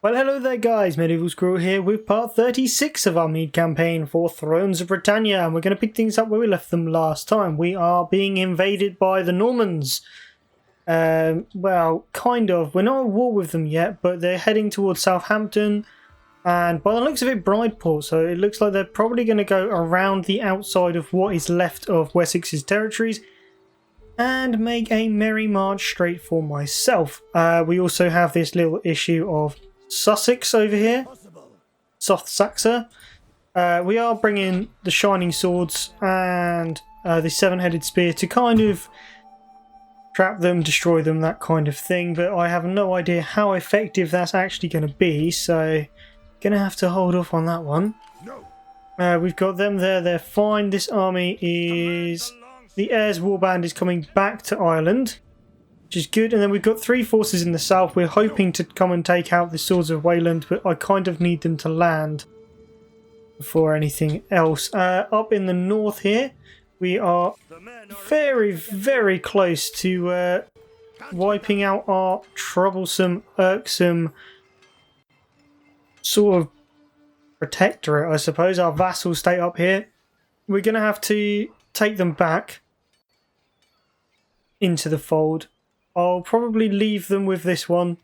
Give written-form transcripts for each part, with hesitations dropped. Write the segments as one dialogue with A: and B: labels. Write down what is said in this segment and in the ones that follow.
A: Well, hello there guys, Medieval Squirrel here with part 36 of our Mide campaign for Thrones of Britannia, and we're going to pick things up where we left them last time. We are being invaded by the Normans. Well, kind of. We're not at war with them yet, but they're heading towards Southampton, and by the looks of it, Brideport, so it looks like they're probably going to go around the outside of what is left of Wessex's territories, and make a merry march straight for myself. We also have this little issue of Sussex over here, Soft Saxa. We are bringing the Shining Swords and the Seven-Headed Spear to kind of trap them, destroy them, that kind of thing, but I have no idea how effective that's actually going to be, so gonna have to hold off on that one. We've got them there, they're fine. This army is... the Heirs Warband is coming back to Ireland, which is good, and then we've got three forces in the south. We're hoping to come and take out the Swords of Wayland, but I kind of need them to land before anything else. Up in the north here, we are very, very close to wiping out our troublesome, irksome sort of protectorate, I suppose, our vassal state up here. We're going to have to take them back into the fold. I'll probably leave them with this one.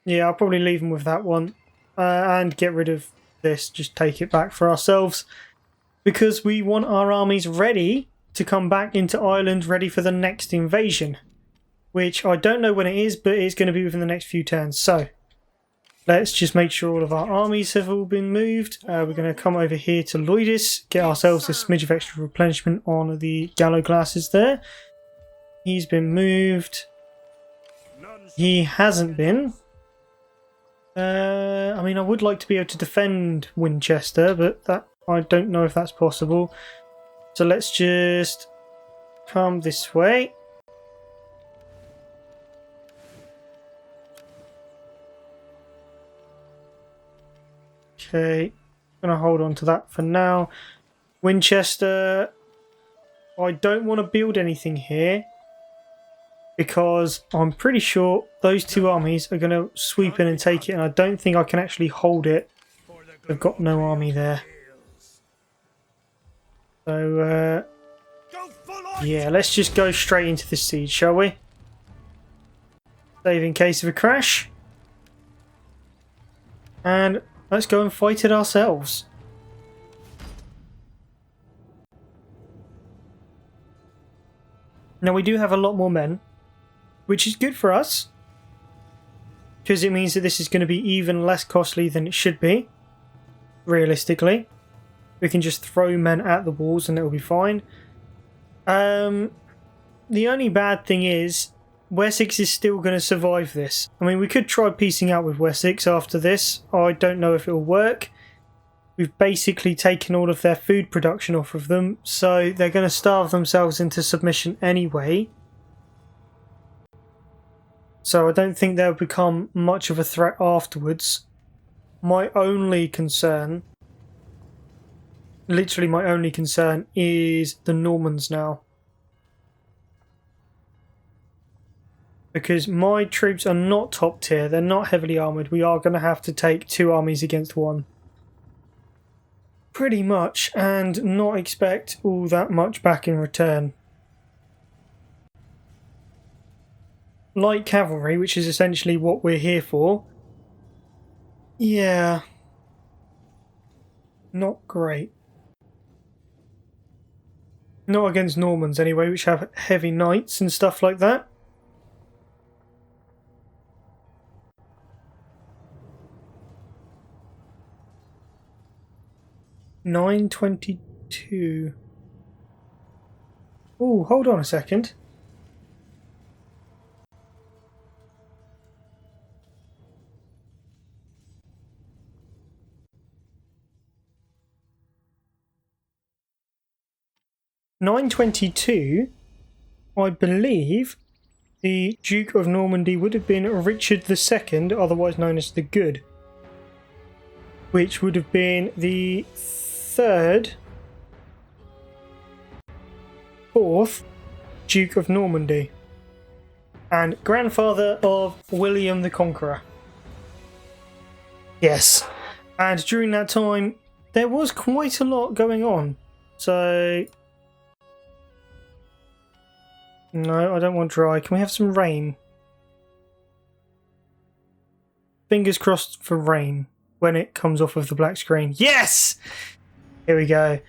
A: Yeah, I'll probably leave them with that one. And get rid of this. Just take it back for ourselves. Because we want our armies ready to come back into Ireland, ready for the next invasion. Which I don't know when it is, but it's going to be within the next few turns. So, let's just make sure all of our armies have all been moved. We're going to come over here to Lloydis, get ourselves a smidge of extra replenishment on the Gallo classes there. He's been moved. He hasn't been. I mean, I would like to be able to defend Winchester, but that I don't know if that's possible. So let's just come this way. Okay, I'm going to hold on to that for now. Winchester, I don't want to build anything here because I'm pretty sure those two armies are going to sweep in and take it, and I don't think I can actually hold it. They've got no army there. So, yeah, let's just go straight into the siege, shall we? Save in case of a crash. And let's go and fight it ourselves. Now we do have a lot more men, which is good for us, because it means that this is going to be even less costly than it should be, realistically. We can just throw men at the walls and it'll be fine. The only bad thing is Wessex is still going to survive this. I mean, we could try piecing out with Wessex after this. I don't know if it'll work. We've basically taken all of their food production off of them, so they're going to starve themselves into submission anyway. So I don't think they'll become much of a threat afterwards. My only concern, literally my only concern, is the Normans now. Because my troops are not top tier, they're not heavily armoured. We are going to have to take two armies against one. Pretty much, and not expect all that much back in return. Light cavalry, which is essentially what we're here for. Yeah. Not great. Not against Normans anyway, which have heavy knights and stuff like that. $9.22. Oh, hold on a second. $9.22. I believe the Duke of Normandy would have been Richard II, otherwise known as the Good, which would have been the third, fourth Duke of Normandy. and grandfather of William the Conqueror. Yes, and during that time there was quite a lot going on. So no, I don't want dry. Can we have some rain? Fingers crossed for rain when it comes off of the black screen. Yes! Here we go.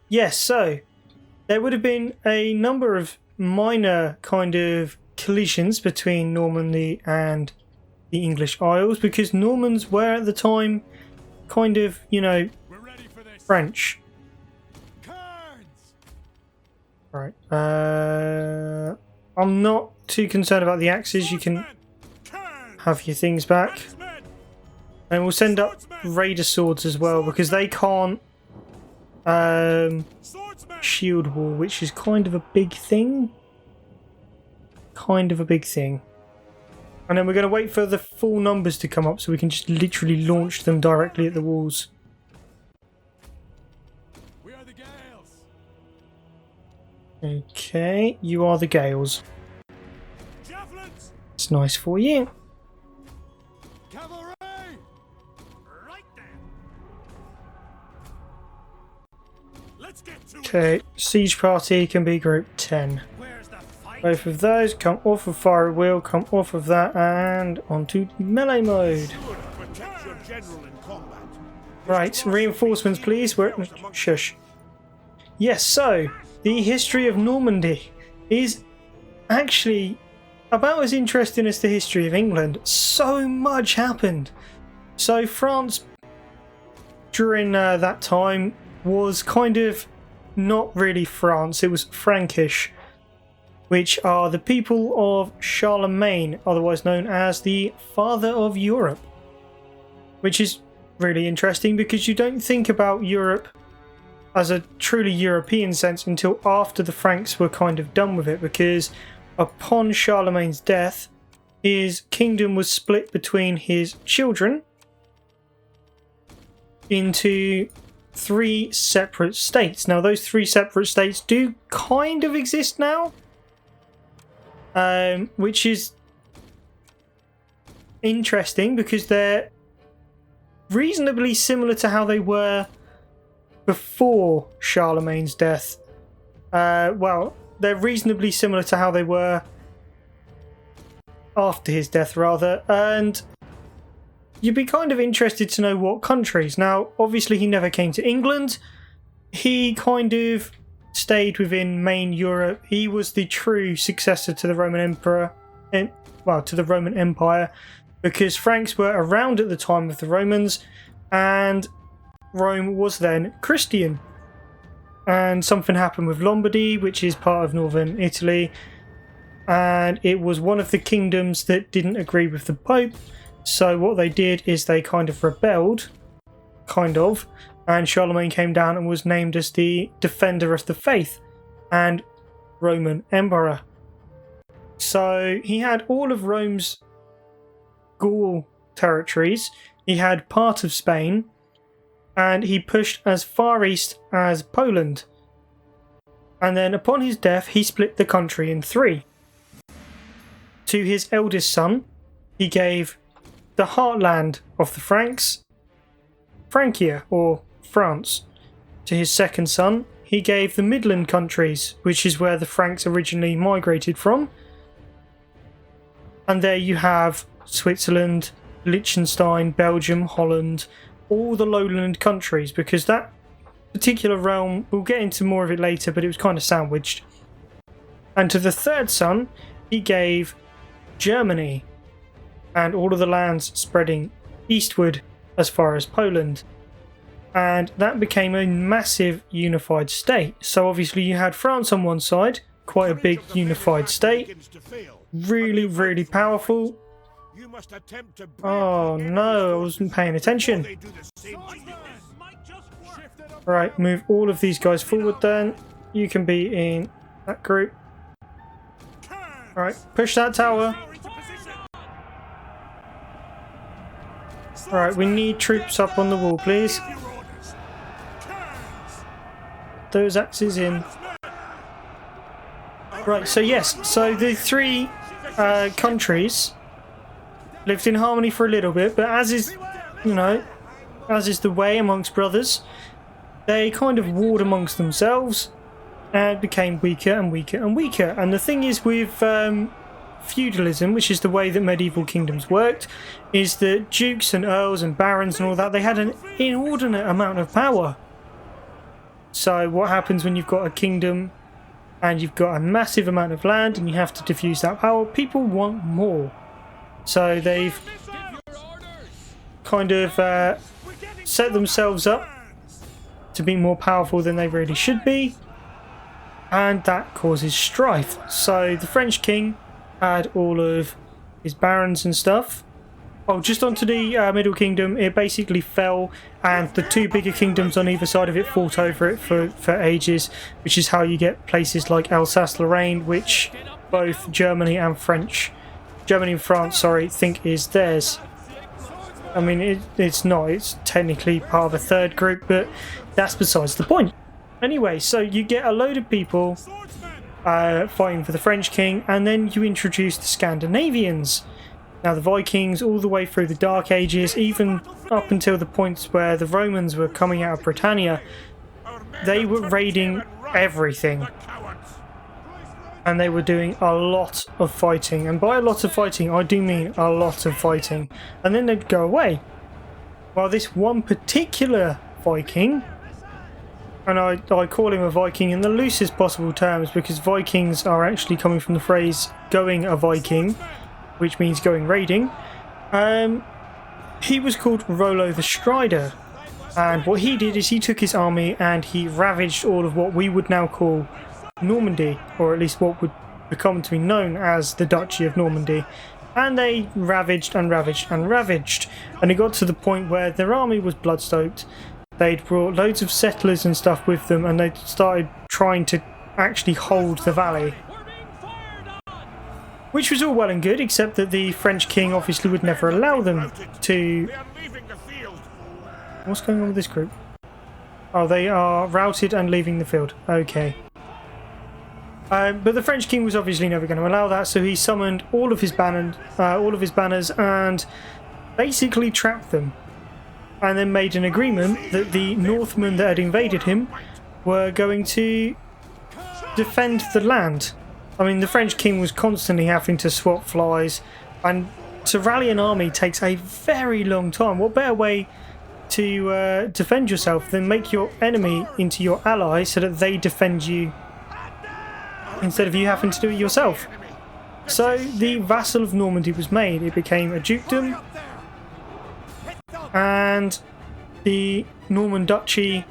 A: Yes, so there would have been a number of minor kind of collisions between Normandy and the English Isles, because Normans were at the time kind of, you know, French. Right. I'm not too concerned about the axes. You can have your things back. And we'll send up raider swords as well, because they can't shield wall, which is kind of a big thing. And then we're going to wait for the full numbers to come up so we can just literally launch them directly at the walls.
B: We are the Gales.
A: Okay, you are the Gales.
B: Javelins.
A: It's nice for you.
B: Cavalry. Right there. Let's get to
A: Okay, siege party can be group 10.
B: Where's the fight?
A: Both of those come off of fire at will, come off of that, and onto melee mode.
B: Protect your general in combat.
A: Right, reinforcements please. Shush. Yes, so the history of Normandy is actually about as interesting as the history of England. So much happened. So France during that time was kind of not really France, it was Frankish, which are the people of Charlemagne, otherwise known as the Father of Europe, which is really interesting because you don't think about Europe as a truly European sense until after the Franks were kind of done with it, because upon Charlemagne's death, his kingdom was split between his children into 3 separate states. Now those 3 separate states do kind of exist now, which is interesting because they're reasonably similar to how they were before Charlemagne's death. Well, they're reasonably similar to how they were after his death, rather, and you'd be kind of interested to know what countries. Now, obviously he never came to England. He kind of stayed within main Europe. He was the true successor to the Roman Emperor, to the Roman Empire, because Franks were around at the time of the Romans, and Rome was then Christian. And something happened with Lombardy, which is part of northern Italy, and it was one of the kingdoms that didn't agree with the Pope. So what they did is they kind of rebelled, and Charlemagne came down and was named as the Defender of the Faith and Roman Emperor. So he had all of Rome's Gaul territories, he had part of Spain, and he pushed as far east as Poland. And then upon his death, he split the country in 3. To his eldest son, he gave the heartland of the Franks, Francia, or France. To his second son, he gave the Midland countries, which is where the Franks originally migrated from. And there you have Switzerland, Liechtenstein, Belgium, Holland, all the lowland countries, because that particular realm, we'll get into more of it later, but it was kind of sandwiched. And to the third son, he gave Germany and all of the lands spreading eastward as far as Poland. And that became a massive unified state. So obviously you had France on one side, quite a big unified state, really, really powerful. Oh no, I wasn't paying attention. Right, move all of these guys forward then. You can be in that group. Right, push that tower. Right, we need troops up on the wall, please. Those axes in. Right, so yes, so the three countries lived in harmony for a little bit, but as is, you know, as is the way amongst brothers, they kind of warred amongst themselves and became weaker and weaker and weaker. And the thing is with feudalism, which is the way that medieval kingdoms worked, is that dukes and earls and barons and all that, they had an inordinate amount of power. So what happens when you've got a kingdom and you've got a massive amount of land and you have to diffuse that power? People want more. So they've kind of set themselves up to be more powerful than they really should be, and that causes strife. So the French king had all of his barons and stuff. Oh, just onto the Middle Kingdom, it basically fell, and the two bigger kingdoms on either side of it fought over it for ages, which is how you get places like Alsace-Lorraine, which both Germany and France, sorry, think is theirs. I mean, it's not, it's technically part of a third group, but that's besides the point. Anyway, so you get a load of people fighting for the French king, and then you introduce the Scandinavians. Now the Vikings, all the way through the Dark Ages, even up until the points where the Romans were coming out of Britannia, they were raiding everything. And they were doing a lot of fighting. And by a lot of fighting, I do mean a lot of fighting. And then they'd go away. Well, this one particular Viking, and I call him a Viking in the loosest possible terms, because Vikings are actually coming from the phrase going a Viking, which means going raiding. He was called Rollo the Strider. And what he did is he took his army and he ravaged all of what we would now call Normandy, or at least what would become to be known as the Duchy of Normandy. And they ravaged and ravaged and ravaged, and it got to the point where their army was blood-soaked. They'd brought loads of settlers and stuff with them, and they started trying to actually hold the valley, which was all well and good, except that the French king obviously would never allow them to... What's going on with this group? Oh, they are routed and leaving the field. Okay. But the French king was obviously never going to allow that, so he summoned all of his banners and basically trapped them, and then made an agreement that the Northmen that had invaded him were going to defend the land. I mean, the French king was constantly having to swat flies, and to rally an army takes a very long time. What better way to defend yourself than make your enemy into your ally so that they defend you instead of you having to do it yourself? So the vassal of Normandy was made. It became a dukedom, and the Norman duchy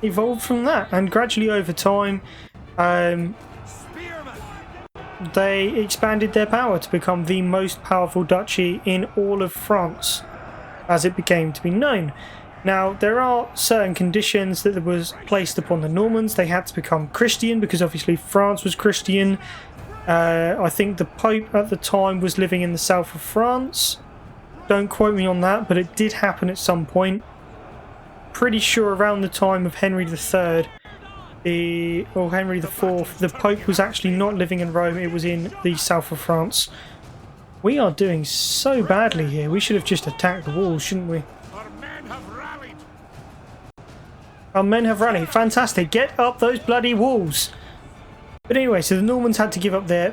A: evolved from that, and gradually over time they expanded their power to become the most powerful duchy in all of France, as it became to be known. Now, there are certain conditions that was placed upon the Normans. They had to become Christian, because obviously France was Christian. I think the Pope at the time was living in the south of France. Don't quote me on that, but it did happen at some point. Pretty sure around the time of Henry III, or Henry IV, the Pope was actually not living in Rome, it was in the south of France. We are doing so badly here. We should have just attacked the walls, shouldn't we? Our men have rallied. Fantastic. Get up those bloody walls. But anyway, so the Normans had to give up their,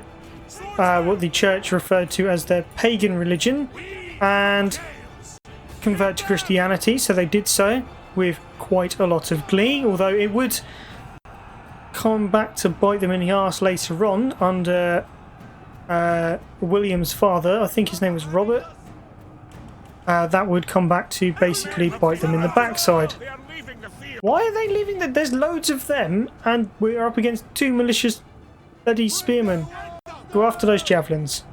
A: what the church referred to as their pagan religion, and convert to Christianity. So they did so with quite a lot of glee, although it would come back to bite them in the arse later on under William's father. I think his name was Robert. That would come back to basically bite them in the backside. Why are they leaving? There's loads of them, and we're up against two malicious bloody spearmen. Go after those javelins.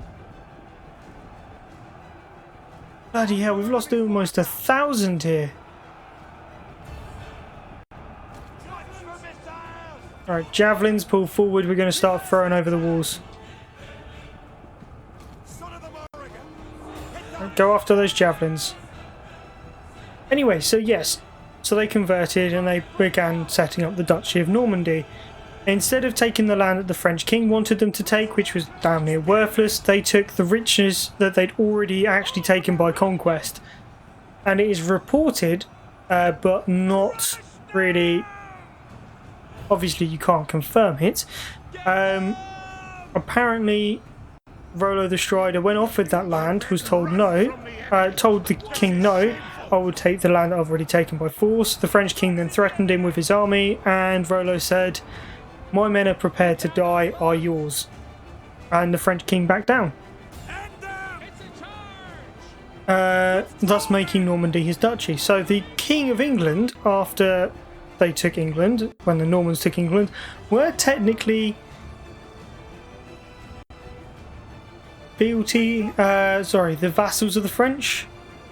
A: Bloody hell, we've lost almost 1,000 here. Alright, javelins, pull forward. We're going to start throwing over the walls. Go after those javelins. Anyway, so yes. So they converted and they began setting up the Duchy of Normandy. Instead of taking the land that the French king wanted them to take, which was damn near worthless, they took the riches that they'd already actually taken by conquest. And it is reported, but not really, obviously you can't confirm it, apparently Rollo the Strider went off with that land, was told no, told the king no, I will take the land that I've already taken by force. The French king then threatened him with his army, and Rollo said, my men are prepared to die, are yours. And the French king backed down. Thus making Normandy his duchy. So the King of England, after they took England, when the Normans took England, were technically the vassals of the French.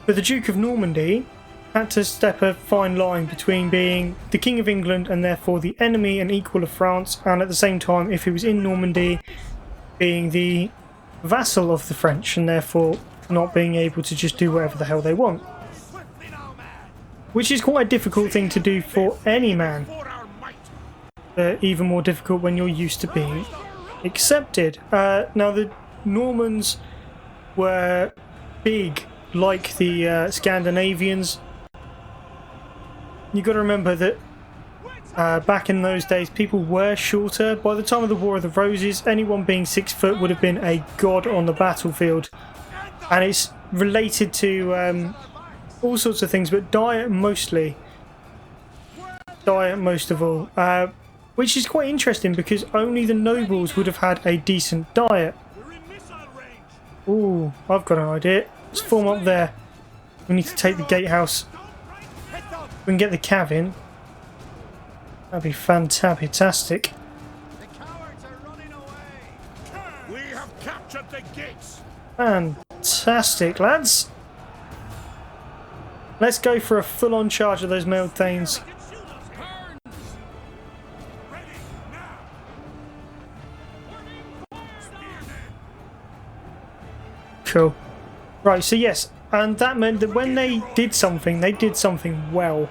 A: But the Duke of Normandy had to step a fine line between being the King of England and therefore the enemy and equal of France, and at the same time, if he was in Normandy, being the vassal of the French and therefore not being able to just do whatever the hell they want. Which is quite a difficult thing to do for any man. Even more difficult when you're used to being accepted. Now the Normans were big like the Scandinavians. You got to remember that back in those days people were shorter. By the time of the War of the Roses, anyone being 6 foot would have been a god on the battlefield. And it's related to all sorts of things, but diet mostly. Diet most of all. Which is quite interesting because only the nobles would have had a decent diet. Ooh, I've got an idea. Let's form up there. We need to take the gatehouse. We can get the cav in. That'd be fantastic.
B: The cowards are running away. We have captured the gates.
A: Fantastic, lads. Let's go for a full-on charge of those mailed thanes. Cool. Right, so yes, and that meant that when they did something well.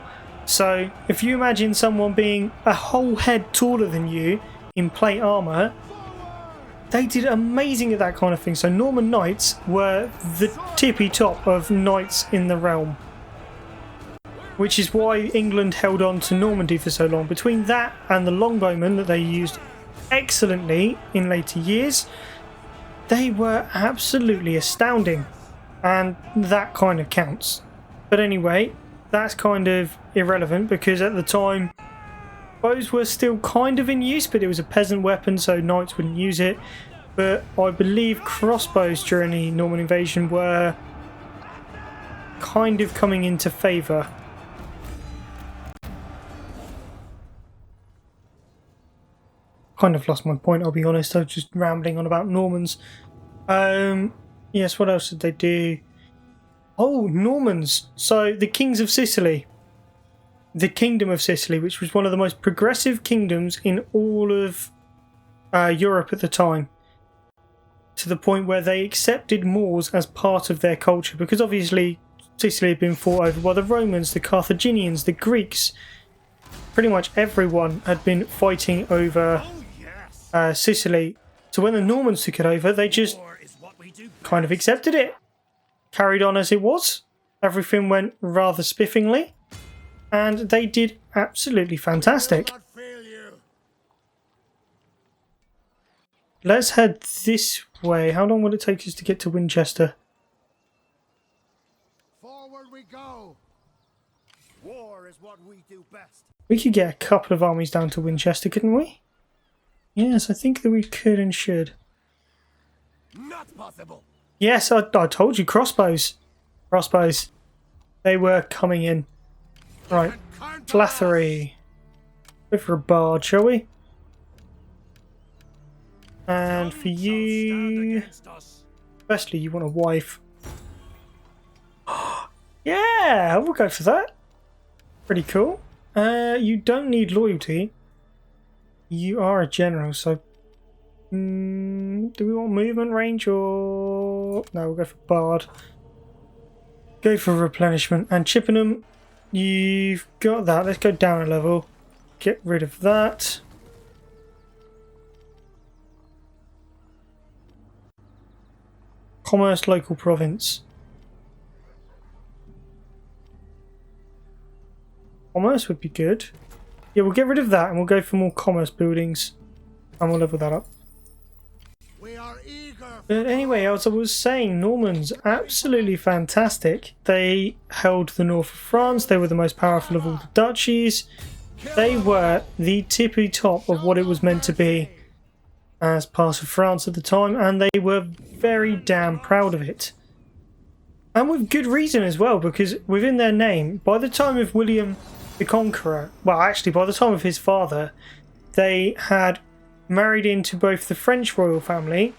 A: So, if you imagine someone being a whole head taller than you in plate armour, they did amazing at that kind of thing. So Norman knights were the tippy top of knights in the realm. Which is why England held on to Normandy for so long. Between that and the longbowmen that they used excellently in later years, they were absolutely astounding. And that kind of counts. But anyway, that's kind of irrelevant because at the time bows were still kind of in use, but it was a peasant weapon, so knights wouldn't use it. But I believe crossbows during the Norman invasion were kind of coming into favour. Kind of lost my point, I'll be honest. I was just rambling on about Normans. Yes, what else did they do? Oh, Normans. So the kings of Sicily. The Kingdom of Sicily, which was one of the most progressive kingdoms in all of Europe at the time. To the point where they accepted Moors as part of their culture. Because obviously Sicily had been fought over by the Romans, the Carthaginians, the Greeks. Pretty much everyone had been fighting over Sicily. So when the Normans took it over, they just kind of accepted it. Carried on as it was. Everything went rather spiffingly. And they did absolutely fantastic. Let's head this way. How long will it take us to get to Winchester?
B: Forward we go. War is what we do best.
A: We could get a couple of armies down to Winchester, couldn't we? Yes, I think that we could and should.
B: Not possible.
A: Yes, I told you, crossbows. Crossbows. They were coming in. Right, Flathery. Go for a bard, shall we? And for you... Firstly, you want a wife. Yeah, we'll go for that. Pretty cool. You don't need loyalty. You are a general, so... do we want movement range or... No, we'll go for bard. Go for replenishment. And Chippenham, you've got that. Let's go down a level. Get rid of that. Commerce local province. Commerce would be good. Yeah, we'll get rid of that and we'll go for more commerce buildings. And we'll level that up.
B: We are eager.
A: But anyway, as I was saying, Normans, absolutely fantastic. They held the north of France. They were the most powerful of all the duchies. They were the tippy top of what it was meant to be as part of France at the time. And they were very damn proud of it. And with good reason as well, because within their name, by the time of William the Conqueror, well, actually, by the time of his father, they had married into both the French royal family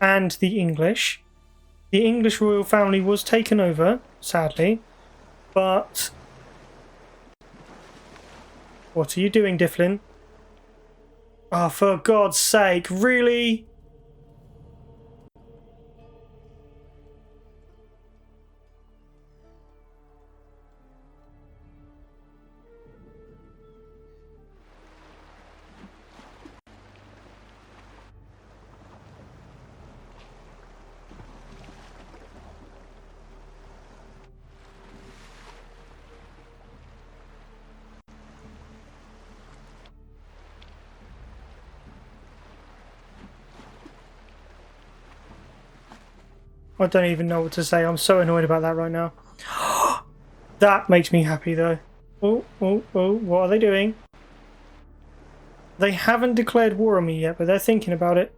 A: and the English. The English royal family was taken over, sadly, but... What are you doing, Dyflin? Oh, for God's sake, really? I don't even know what to say. I'm so annoyed about that right now. That makes me happy though. Oh, what are they doing? They haven't declared war on me yet, but they're thinking about it.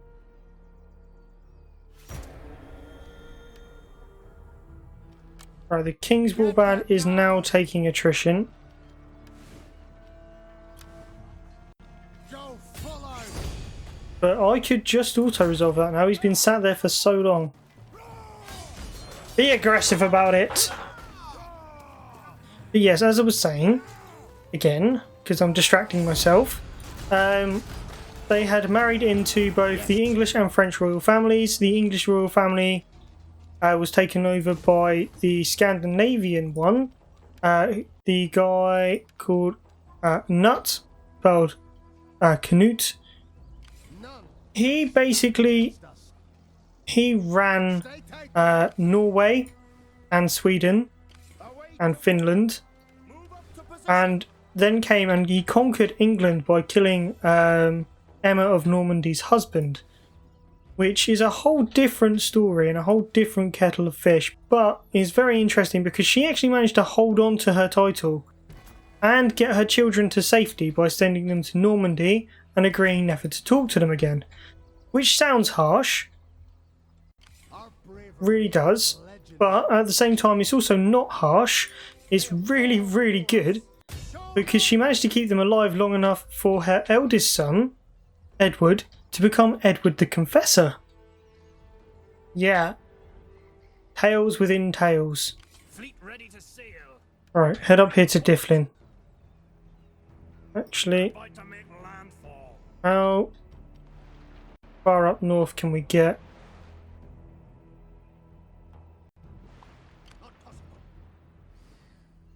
A: Right, the King's Warband is now taking attrition. But I could just auto-resolve that now. He's been sat there for so long. Be aggressive about it. But yes, as I was saying, again, because I'm distracting myself, they had married into both the English and French royal families. The English royal family was taken over by the Scandinavian one. The guy called Nutz, spelled Canute. He basically... He ran Norway and Sweden and Finland, and then came and he conquered England by killing Emma of Normandy's husband, which is a whole different story and a whole different kettle of fish, but is very interesting because she actually managed to hold on to her title and get her children to safety by sending them to Normandy and agreeing never to talk to them again, which sounds harsh. Really does, but at the same time it's also not harsh. It's really, really good because she managed to keep them alive long enough for her eldest son, Edward, to become Edward the Confessor. Yeah. Tales within tales.
B: Fleet ready to sail.
A: Right, head up here to Dyflin. Actually,
B: About to make landfall.
A: how far up north can we get?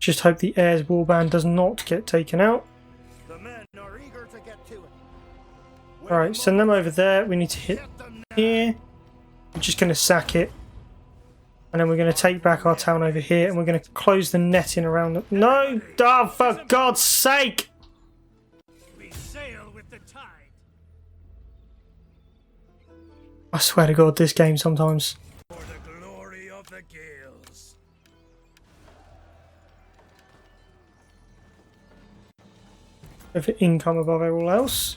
A: Just hope the Heirs Warband does not get taken out.
B: The men are eager to get to it.
A: Alright, send them over there. We need to hit here. We're just going to sack it. And then we're going to take back our town over here. And we're going to close the netting around them. No! Oh, for God's sake!
B: We sail with the tide.
A: I swear to God, this game sometimes.
B: For the glory of the gales.
A: Go for income above all else.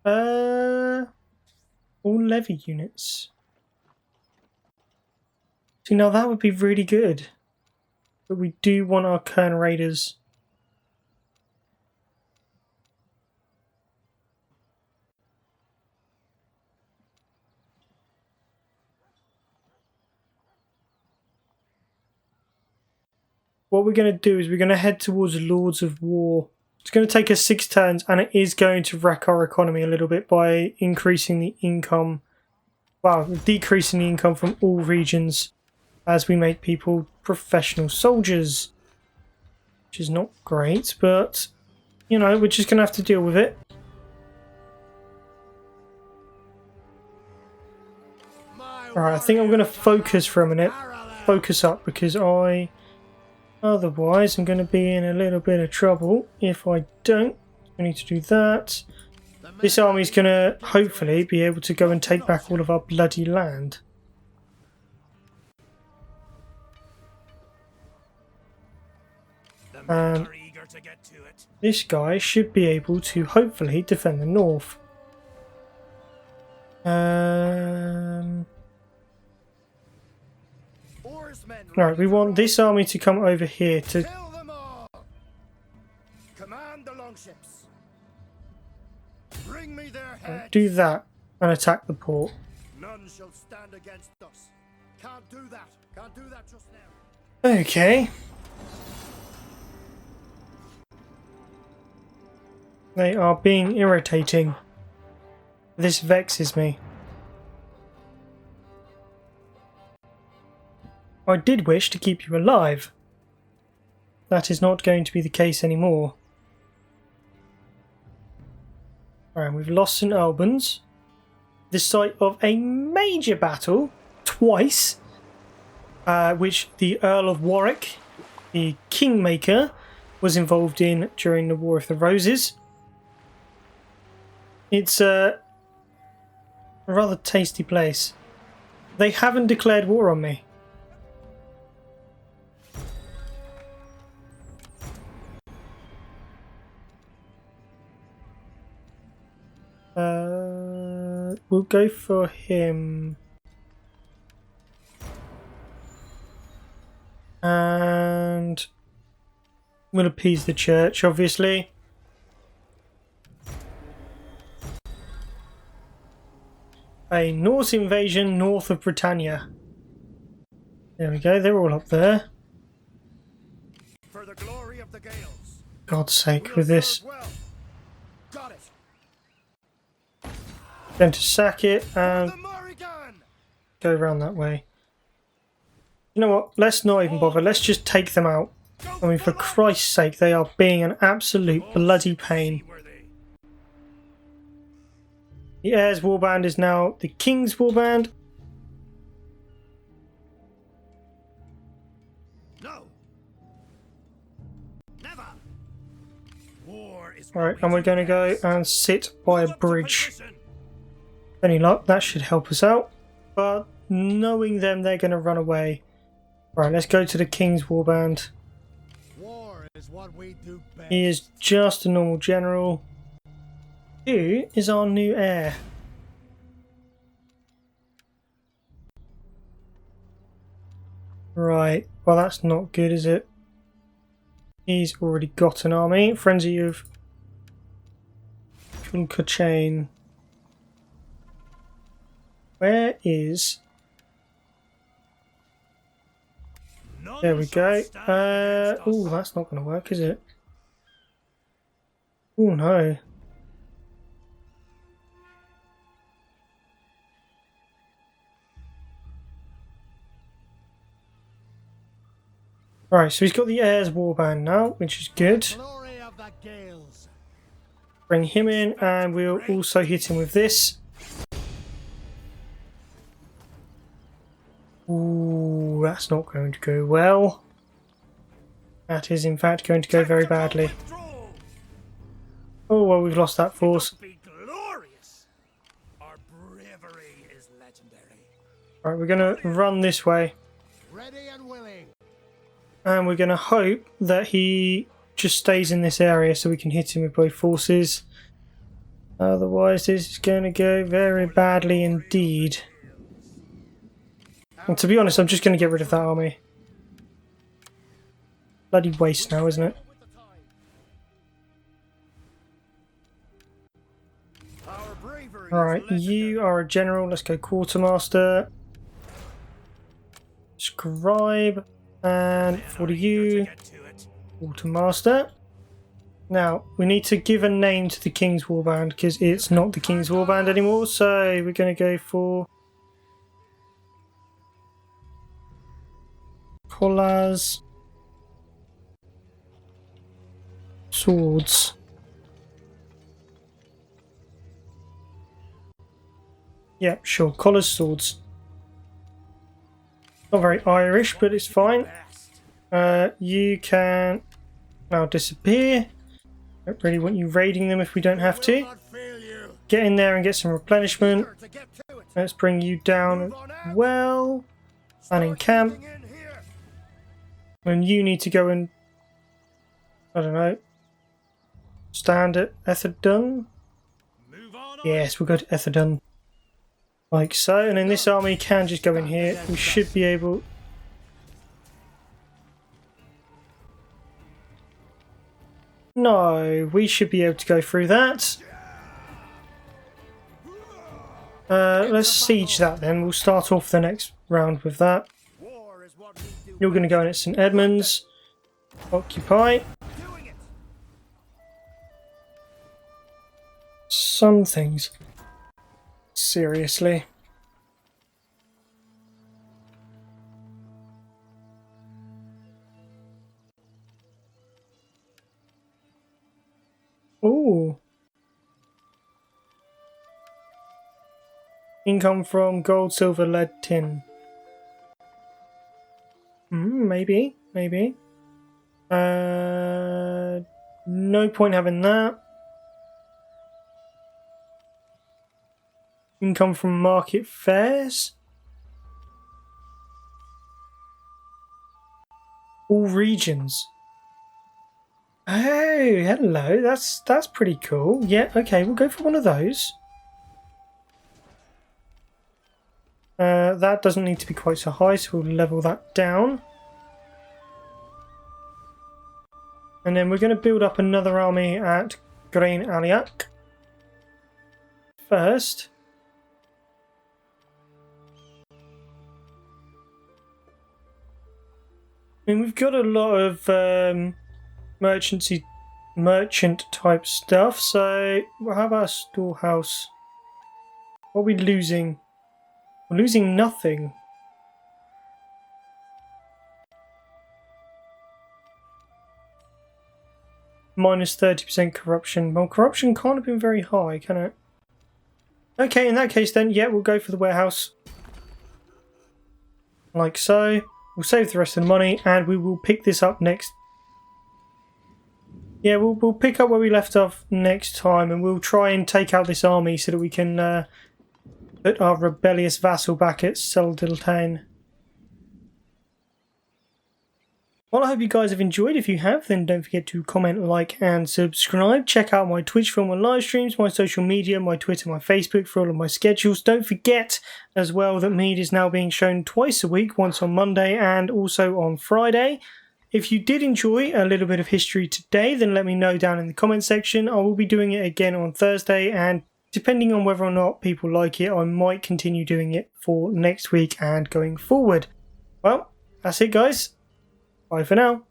A: All levy units. See, now that would be really good. But we do want our Kern Raiders. What we're going to do is we're going to head towards Lords of War. It's going to take us 6 turns, and it is going to wreck our economy a little bit by increasing the income, well, decreasing the income from all regions as we make people professional soldiers. Which is not great, but, you know, we're just going to have to deal with it. Alright, I think I'm going to focus for a minute. Focus up, because otherwise I'm going to be in a little bit of trouble if I don't. I need to do that. This army's going to hopefully be able to go and take back all of our bloody land. This guy should be able to hopefully defend the north. Right, we want this army to come over here to
B: command the longships. Bring me their heads.
A: do that and attack the port.
B: None shall stand against us. Can't do that. Can't do that just now.
A: Okay. They are being irritating. This vexes me. I did wish to keep you alive. That is not going to be the case anymore. Alright, we've lost St Albans. The site of a major battle, twice, which the Earl of Warwick, the Kingmaker, was involved in during the War of the Roses. It's a rather tasty place. They haven't declared war on me. We'll go for him. And we'll appease the church, obviously. A Norse invasion north of Britannia. There we go, they're all up there.
B: For the glory of the Gales.
A: God's sake, with this.
B: Well. Got it.
A: Going to sack it and
B: The Morrigan.
A: go around that way. You know what? Let's not even bother. Let's just take them out. I mean, for Christ's sake, they are being an absolute bloody pain. The Heirs Warband is now the King's Warband.
B: No. Never. War is
A: Alright, and we're going to go and sit by a bridge. Any luck, that should help us out. But knowing them, they're going to run away. Right, let's go to the King's Warband.
B: War is what we do best.
A: He is just a normal general. Who is our new heir? Right, well that's not good, is it? He's already got an army. Frenzy of Chain. Where is... There we go. Oh, that's not going to work, is it? Oh no. Right, so he's got the Heirs Warband now, which is good.
B: Glory of the Gales.
A: Bring him in, and we'll also hit him with this. Ooh, that's not going to go well. That is in fact going to go very badly. Oh well, we've lost that force.
B: Be glorious. Our bravery is legendary.
A: Right, we're going to run this way.
B: Ready and willing.
A: And we're going to hope that he just stays in this area so we can hit him with both forces. Otherwise this is going to go very badly indeed. And to be honest, I'm just going to get rid of that army. Bloody waste now, isn't it? Alright, you are a general. Let's go quartermaster. Scribe. And for you, quartermaster. Now, we need to give a name to the King's Warband because it's not the King's Warband anymore. So we're going to go for collars, swords. Yeah, sure. Collars, swords. Not very Irish, but it's fine. You can now disappear. Don't really want you raiding them if we don't have to. Get in there and get some replenishment. Let's bring you down as well. And in camp. And you need to go and, I don't know, stand at Etherdun. Yes, we'll go to Etherdun. Like so. And then this army can just go in here. We should be able... No, we should be able to go through that. Let's siege that then. We'll start off the next round with that. You're going to go in at St. Edmunds. Occupy. Some things. Seriously. Ooh. Income from gold, silver, lead, tin. Maybe. No point having that. Income from market fairs. All regions. Oh, hello. That's pretty cool. Yeah, okay, we'll go for one of those. That doesn't need to be quite so high, so we'll level that down. And then we're going to build up another army at Grain Aliak. First. I mean, we've got a lot of merchant type stuff, so how about a storehouse? What are we losing? We're losing nothing. Minus 30% corruption. Well, corruption can't have been very high, can it? Okay, in that case then, yeah, we'll go for the warehouse. Like so. We'll save the rest of the money, and we will pick this up next. Yeah, we'll pick up where we left off next time, and we'll try and take out this army so that we can put our rebellious vassal back at Seldiltane. Well, I hope you guys have enjoyed. If you have, then don't forget to comment, like, and subscribe. Check out my Twitch for all my live streams, my social media, my Twitter, my Facebook for all of my schedules. Don't forget as well that Mide is now being shown twice a week, once on Monday and also on Friday. If you did enjoy a little bit of history today, then let me know down in the comment section. I will be doing it again on Thursday, and depending on whether or not people like it, I might continue doing it for next week and going forward. Well, that's it, guys. Bye for now.